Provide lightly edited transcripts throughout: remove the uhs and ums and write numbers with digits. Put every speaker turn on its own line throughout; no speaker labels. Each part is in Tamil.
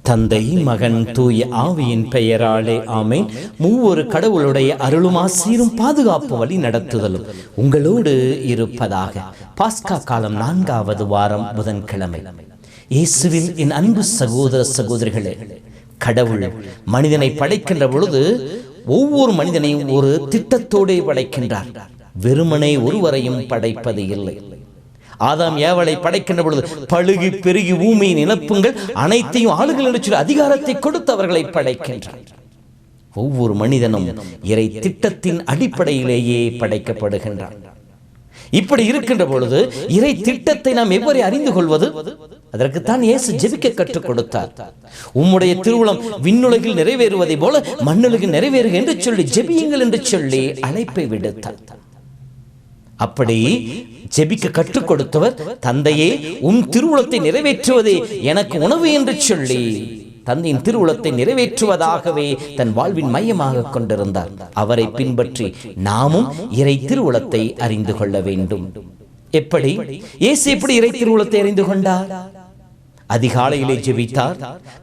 தந்தை, மகன், தூய ஆவியின் பெயராலே ஆமேன். மூவொரு கடவுளுடைய அருளும் ஆசீரும் பாதுகாப்பு வழி நடத்துதலும் உங்களோடு இருப்பதாக. பாஸ்கா காலம் 4வது வாரம் புதன்கிழமை. இயேசுவில் என் அன்பு சகோதர சகோதரிகளே, கடவுள் மனிதனை படைக்கின்ற பொழுது ஒவ்வொரு மனிதனையும் ஒரு திட்டத்தோடு படைக்கின்றார். வெறுமனே ஒருவரையும் படைப்பது இல்லை. ஆதாம் ஏவலை படைக்கின்ற பொழுது பழுகி பெருகி பூமியின் நிலப்புங்கள் அனைத்தையும் ஆளுகள் என்று சொல்லி அதிகாரத்தை கொடுத்து அவர்களை படைக்கின்றார். ஒவ்வொரு மனிதனும் இறை திட்டத்தின் அடிப்படையிலேயே படைக்கப்படுகின்றார். இப்படி இருக்கின்ற பொழுது இறை திட்டத்தை நாம் எவ்வாறு அறிந்து கொள்வது? அதற்குத்தான் இயேசு ஜெபிக்க கற்றுக் கொடுத்தார். உம்முடைய திருவுளம் விண்ணுலகில் நிறைவேறுவதை போல மண்ணுலகில் நிறைவேறுக என்று சொல்லி ஜெபியுங்கள் என்று சொல்லி அழைப்பை விடுத்தார். அப்படி ஜெபிக்க கற்றுக் கொடுத்தவர், தந்தையே உன் திருவுளத்தை நிறைவேற்றுவதே எனக்கு உணவு என்று சொல்லி தந்தையின் திருவுளத்தை நிறைவேற்றுவதாகவே தன் வாழ்வின் மையமாக கொண்டிருந்தார். அவரை பின்பற்றி நாமும் இறை திருவுளத்தை அறிந்து கொள்ள வேண்டும். எப்படி? இயேசு எப்படி இறை திருவுளத்தை அறிந்து கொண்டார்? அதிகாலையிலே ஜெபித்தார்,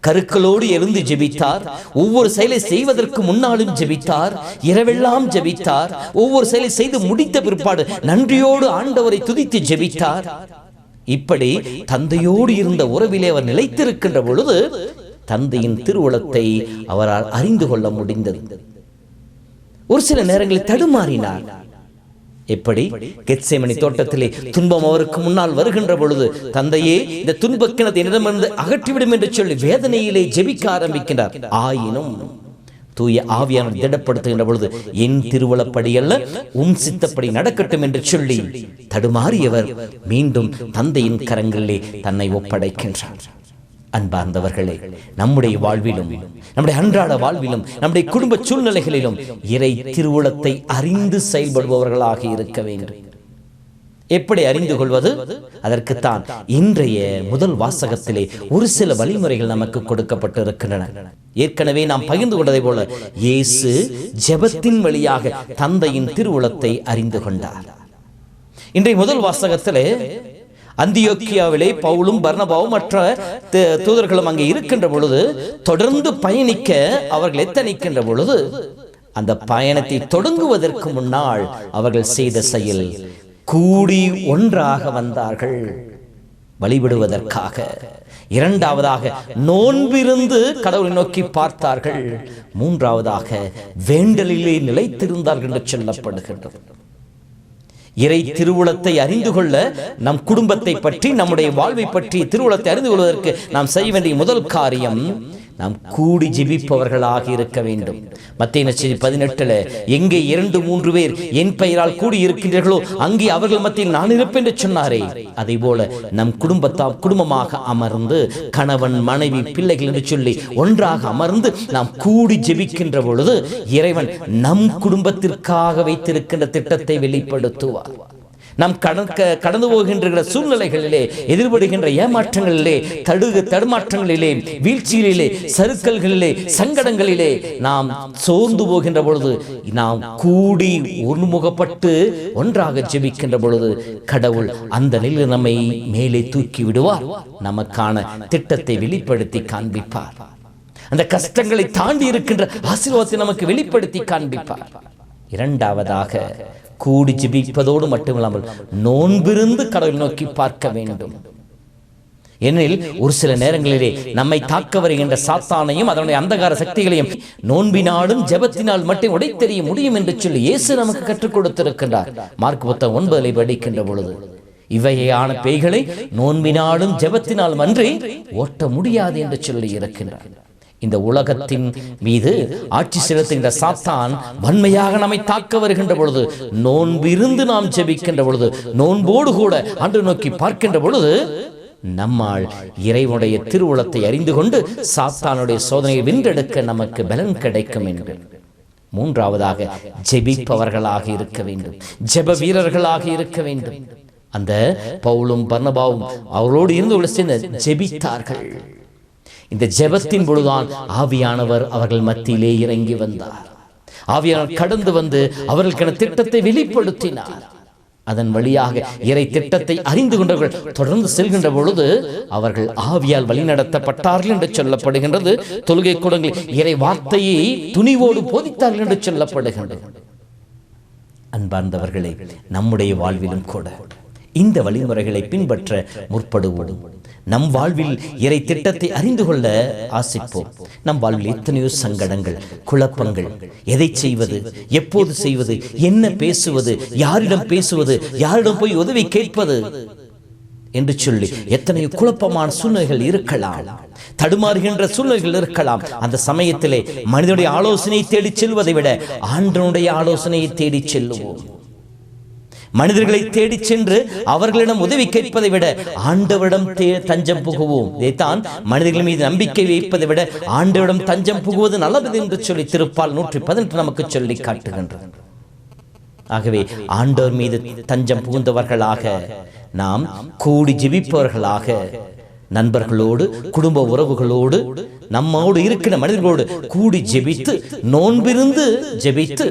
கருக்களோடு எழுந்து ஜெபித்தார், ஒவ்வொரு செயலை செய்வதற்கு முன்னாலும் ஜெபித்தார், இரவெல்லாம் ஜெபித்தார், ஒவ்வொரு செயலை செய்து முடித்த பிற்பாடு நன்றியோடு ஆண்டவரை துதித்து ஜெபித்தார். இப்படி தந்தையோடு இருந்த உறவிலே அவர் நிலைத்திருக்கின்ற பொழுது தந்தையின் திருவுளத்தை அவரால் அறிந்து கொள்ள முடிந்தது. ஒரு சில நேரங்களில் தடுமாறினார். எப்படி? கெத்சேமனி தோட்டத்திலே துன்பம் அவருக்கு முன்னால் வருகின்ற பொழுது, தந்தையே இந்த துன்பக்கிணத்தை என்னிடமிருந்து அகற்றிவிடும் என்று சொல்லி வேதனையிலே ஜெபிக்க ஆரம்பிக்கின்றார். ஆயினும் தூய ஆவியானவர் திடப்படுத்துகின்ற பொழுது, என் திருவுளப்படி அல்ல உன் சித்தப்படி நடக்கட்டும் என்று சொல்லி தடுமாறியவர் மீண்டும் தந்தையின் கரங்களிலே தன்னை ஒப்படைக்கின்றார். அன்பார்ந்தவர்களே, நம்முடைய வாழ்விலும் நம்முடைய அன்றாட வாழ்விலும் நம்முடைய குடும்ப சூழ்நிலைகளிலும் இறை திருவுளத்தை அறிந்து செயல்படுபவர்களாக இருக்க வேண்டும். எப்படி அறிந்து கொள்வது? அதற்குத்தான் இன்றைய முதல் வாசகத்திலே ஒரு சில வழிமுறைகள் நமக்கு கொடுக்கப்பட்டு இருக்கின்றன. ஏற்கனவே நாம் பகிர்ந்து கொண்டதை போல இயேசு ஜெபத்தின் வழியாக தந்தையின் திருவுளத்தை அறிந்து கொண்டார். இன்றைய முதல் வாசகத்திலே அந்தியோக்கியாவிலே பவுலும் பர்னபாவும் மற்ற தூதர்களும் அங்கே இருக்கின்ற பொழுது, தொடர்ந்து பயணிக்க அவர்கள் எத்தனிக்கின்ற பொழுது, அந்த பயணத்தை தொடங்குவதற்கு முன்னால் அவர்கள் செய்த செயல், கூடி ஒன்றாக வந்தார்கள் வழிபடுவதற்காக. இரண்டாவதாக நோன்பிருந்து கடவுளை நோக்கி பார்த்தார்கள். மூன்றாவதாக வேண்டலிலே நிலைத்திருந்தார்கள் என்று சொல்லப்படுகின்றது. இறை திருவுளத்தை அறிந்து கொள்ள, நம் குடும்பத்தை பற்றி நம்முடைய வாழ்வை பற்றி திருவுளத்தை அறிந்து கொள்வதற்கு நாம் செய்ய வேண்டிய முதல் காரியம், நாம் கூடி ஜெபிப்பவர்களாக இருக்க வேண்டும். மத்தேயு நற்செய்தி 18 எங்கே 2-3 பேர் என் பெயரால் கூடி இருக்கின்றீர்களோ அங்கே அவர்கள் மத்தியில் நான் இருப்பேன் என்று சொன்னாரே, அதை போல நம் குடும்பமாக அமர்ந்து கணவன் மனைவி பிள்ளைகள் என்று சொல்லி ஒன்றாக அமர்ந்து நாம் கூடி ஜெபிக்கின்ற பொழுது இறைவன் நம் குடும்பத்திற்காக வைத்திருக்கின்ற திட்டத்தை வெளிப்படுத்துவார். நாம் கடந்து போகின்ற சூழ்நிலைகளிலே, எதிர்படுகின்ற ஏமாற்றங்களிலே, தடுமாற்றங்களிலே, வீழ்ச்சிகளிலே, சறுக்கல்களிலே, சங்கடங்களிலே நாம் சோர்ந்து போகின்ற பொழுது நாம் கூடி ஒருமுகப்பட்டு ஒன்றாக ஜெபிக்கின்ற பொழுது கடவுள் அந்த நிலையில் நம்மை மேலே தூக்கி விடுவார். நமக்கான திட்டத்தை வெளிப்படுத்தி காண்பிப்பார். அந்த கஷ்டங்களை தாண்டி இருக்கின்ற ஆசீர்வாதத்தை நமக்கு வெளிப்படுத்தி காண்பிப்பார். இரண்டாவதாக கூடி ஜெபிப்பதோடு மட்டுமில்லாமல் நோன்பிருந்து கடவுள் நோக்கி பார்க்க வேண்டும். ஏனெனில் ஒரு சில நேரங்களிலே நம்மை தாக்க வருகின்ற சாத்தானையும் அதனுடைய அந்தகார சக்திகளையும் நோன்பினாலும் ஜெபத்தினால் மட்டும் உடைத்தெறிய முடியும் என்று சொல்லி இயேசு நமக்கு கற்றுக் கொடுத்திருக்கின்றார். மார்க் 9 படிக்கின்ற பொழுது, இவையான பேய்களை நோன்பினாலும் ஜெபத்தினாலும் அன்றி ஓட்ட முடியாது என்று சொல்லி இருக்கின்றார். இந்த உலகத்தின் மீது ஆட்சி செலுத்துகின்ற சாத்தான் வன்மையாக நம்மை தாக்க வருகின்ற பொழுது, நோன்பிருந்து நாம் ஜெபிக்கின்ற பொழுது, நோன்போடு கூட ஆண்டு நோக்கி பார்க்கின்ற பொழுது நம்மால் இறைவனுடைய திருவுளத்தை அறிந்து கொண்டு சாத்தானுடைய சோதனையை வென்றெடுக்க நமக்கு பலன் கிடைக்கும் என்று மூன்றாவதாக ஜெபிப்பவர்களாக இருக்க வேண்டும், ஜெப வீரர்களாக இருக்க வேண்டும். அந்த பவுலும் பர்னபாவும் அவரோடு இருந்து சேர்ந்து ஜெபித்தார்கள். இந்த ஜெபத்தின் பொழுதுதான் ஆவியானவர் அவர்கள் மத்தியிலே இறங்கி வந்தார். ஆவியானவர் கடந்து வந்து அவர்களுக்கான திட்டத்தை வெளிப்படுத்தினார். அதன் வழியாக இறை திட்டத்தை அறிந்து கொண்டவர்கள் தொடர்ந்து செல்கின்ற பொழுது அவர்கள் ஆவியால் வழிநடத்தப்பட்டார்கள் என்று சொல்லப்படுகின்றது. தொழுகை கூடங்கள் இறை வார்த்தையை துணிவோடு போதித்தார்கள் என்று சொல்லப்படுகின்றது. அன்பார்ந்தவர்களே, நம்முடைய வாழ்விலும் கூட இந்த வழிமுறைகளை பின்பற்ற முற்படுவோம். நம் வாழ்வில் இறை திட்டத்தை அறிந்து கொள்ள ஆசிப்போம். நம் வாழ்வில் எத்தனையோ சங்கடங்கள், குழப்பங்கள், எதை செய்வது, எப்போது செய்வது, என்ன பேசுவது, யாரிடம் பேசுவது, யாரிடம் போய் உதவி கேட்பது என்று சொல்லி எத்தனையோ குழப்பமான சூழ்நிலைகள் இருக்கலாம், தடுமாறுகின்ற சூழ்நிலைகள் இருக்கலாம். அந்த சமயத்திலே மனிதனுடைய ஆலோசனையை தேடி செல்வதை விட ஆண்டவனுடைய ஆலோசனையை தேடி செல்லுவோம். மனிதர்களை தேடி சென்று அவர்களிடம் உதவி கேட்பதை விட ஆண்டவரிடம் தஞ்சம் புகுவோம். இதைத்தான் மனிதர்கள் மீது நம்பிக்கை வைப்பதை விட ஆண்டவரிடம் தஞ்சம் புகுவது நல்லது என்று சொல்லி திருப்பால் 118 நமக்கு சொல்லி காட்டுகின்றது. ஆகவே ஆண்டவர் மீது தஞ்சம் புகுந்தவர்களாக நாம் கூடி ஜெபிப்பவர்களாக, நண்பர்களோடு, குடும்ப உறவுகளோடு, நம்மோடு இருக்கிற மனிதர்களோடு கூடி ஜெபித்து, நோன்பிருந்து ஜெபித்து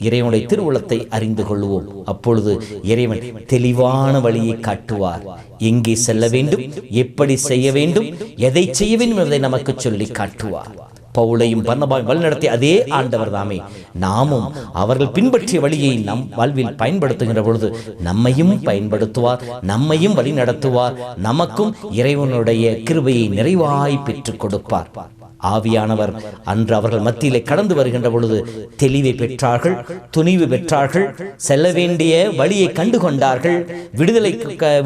இறைவனுடைய திருவுளத்தை அறிந்து கொள்வோம். அப்பொழுது இறைவன் தெளிவான வழியை காட்டுவார். எங்கே செல்ல வேண்டும், எப்படி செய்ய வேண்டும், எதை செய்ய வேண்டும் என்பதை நமக்கு சொல்லி காட்டுவார். பவுலையும் பர்னபாவையும் வழிநடத்திய அதே ஆண்டவர் தாமே நாமும் அவர்கள் பின்பற்றிய வழியை நம் வாழ்வில் பயன்படுத்துகின்ற பொழுது நம்மையும் பயன்படுத்துவார், நம்மையும் வழி நடத்துவார். நமக்கும் இறைவனுடைய கிருபையை நிறைவாய் பெற்றுக் கொடுப்பார். ஆவியானவர் அன்று அவர்கள் மத்தியிலே கடந்து வருகின்ற பொழுது தெளிவை பெற்றார்கள், துணிவு பெற்றார்கள், செல்ல வேண்டிய வழியை கண்டு கொண்டார்கள்,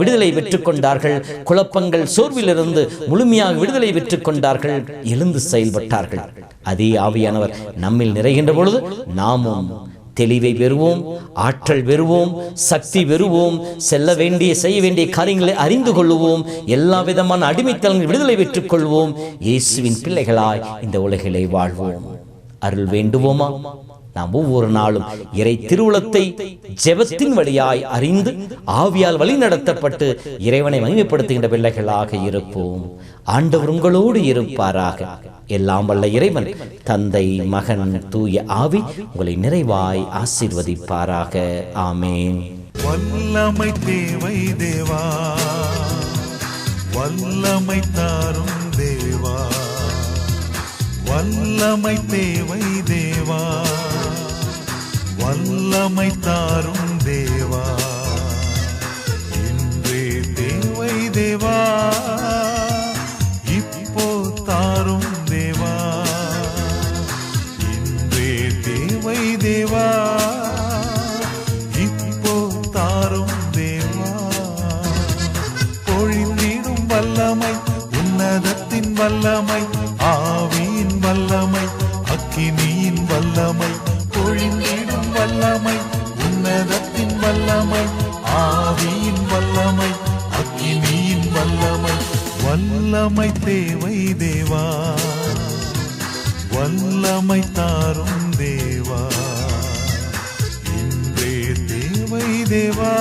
விடுதலை பெற்றுக் கொண்டார்கள், குழப்பங்கள் சோர்விலிருந்து முழுமையாக விடுதலை பெற்றுக் கொண்டார்கள், எழுந்து செயல்பட்டார்கள். அதே ஆவியானவர் நம்மில் நிறைகின்ற பொழுது நாமும் தெளிவை பெறுவோம், ஆற்றல் பெறுவோம், சக்தி பெறுவோம், செல்ல வேண்டிய செய்ய வேண்டிய காரியங்களை அறிந்து கொள்வோம், எல்லா விதமான அடிமைத்தனங்கள் விடுதலை பெற்றுக் கொள்வோம். இயேசுவின் பிள்ளைகளாய் இந்த உலகிலே வாழ்வோம். அருள் வேண்டுவோமா? நாம் ஒவ்வொரு நாளும் இறை திருவுளத்தை ஜெபத்தின் வழியாய் அறிந்து ஆவியால் வழி நடத்தப்பட்டு இறைவனை மகிமைப்படுத்துகின்ற பிள்ளைகளாக இருப்போம். ஆண்டவர் உங்களோடு இருப்பாராக. எல்லாம் வல்ல இறைவன் தந்தை, மகன், தூய ஆவி உங்களை நிறைவாய் ஆசீர்வதிப்பாராக. ஆமென்.
வல்லமை தேவை தேவா, வல்லமை தாரும் தேவா, வல்லமை தேவை தேவா, வல்லமை தாரும் தேவா, இன்றே தேவை தேவா, இப்போ தாரும் தேவா, இன்றே தேவை தேவா, இப்போ தாரும் தேவா. பொழிந்திடும் வல்லமை, உன்னதத்தின் வல்லமை, ஆவியின் வல்லமை, அக்கினியின் வல்லமை, பொழிந்திடும் வல்லமை, உன்னதத்தின் வல்லமை, ஆவியின் வல்லமை, அக்கினியின் வல்லமை. வல்லமை தேவை தேவா, வல்லமை தாரும் தேவா, இன்றே தேவை தேவா.